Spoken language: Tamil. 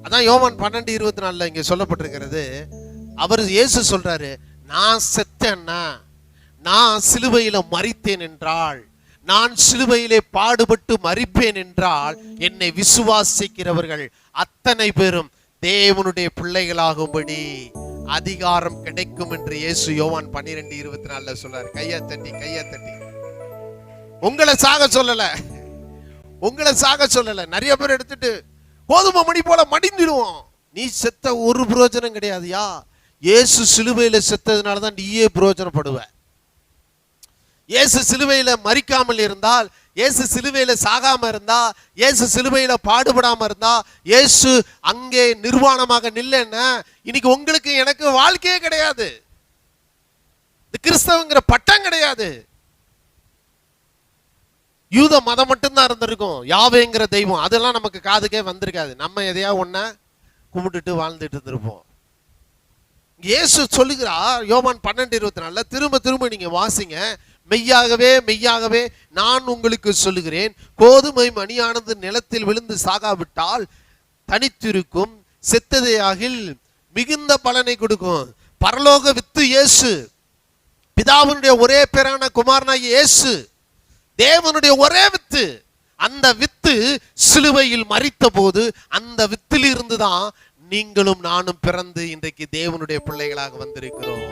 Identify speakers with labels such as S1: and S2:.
S1: அதான் யோவான் 12:24 இங்க சொல்லப்பட்டிருக்கிறது. அவர் இயேசு சொல்றாரு, நான் செத்தேன்னா, நான் சிலுவையில மரித்தேன் என்றால், நான் சிலுவையிலே பாடுபட்டு மரிப்பேன் என்றால், என்னை விசுவாசிக்கிறவர்கள் அத்தனை பேரும் தேவனுடைய பிள்ளைகளாகும்படி அதிகாரம் கிடைக்கும் என்று இயேசு யோவான் 12:24 சொல்றாரு. கையை தட்டி. உங்களை சாக சொல்லல. நிறைய பேர் எடுத்துட்டு கோதுமை மணி போல மடிந்துடுவோம். நீ செத்த ஒரு பிரயோஜனம் கிடையாதுயா. இயேசு சிலுவையில செத்ததுனாலதான் நீயே பிரயோஜனப்படுவ. இயேசு சிலுவையில மரிக்காமல் இருந்தால், இயேசு சிலுவையில சாகாம இருந்தா, இயேசு சிலுவையில பாடுபடாம இருந்தா, இயேசு அங்கே நிர்வாணமாக நில்லைன்னா இன்னைக்கு உங்களுக்கு எனக்கு வாழ்க்கையே கிடையாது. கிறிஸ்தவங்கிற பட்டம் கிடையாது. யூத மதம் மட்டும்தான் இருந்திருக்கும். யாவேங்கிற தெய்வம் அதெல்லாம் நமக்கு காதுக்கே வந்திருக்காது. நம்ம எதையா ஒன்ன கும்பிட்டுட்டு வாழ்ந்துட்டு இருந்திருப்போம். இயேசு சொல்லுகிறார் யோவான் 12:24 திரும்ப நீங்க வாசிங்க. மெய்யாகவே நான் உங்களுக்கு சொல்லுகிறேன், கோதுமை மணியானது நிலத்தில் விழுந்து சாகாவிட்டால் தனித்திருக்கும், செத்ததையாகில் மிகுந்த பலனை கொடுக்கும். பரலோக வித்து இயேசு, பிதாவினுடைய ஒரே பேரான குமாரனாகிய இயேசு, தேவனுடைய ஒரே வித்து. அந்த வித்து சிலுவையில் மரித்த போது அந்த வித்தில் இருந்துதான் நீங்களும் நானும் பிறந்து இன்றைக்கு தேவனுடைய பிள்ளைகளாக வந்திருக்கிறோம்.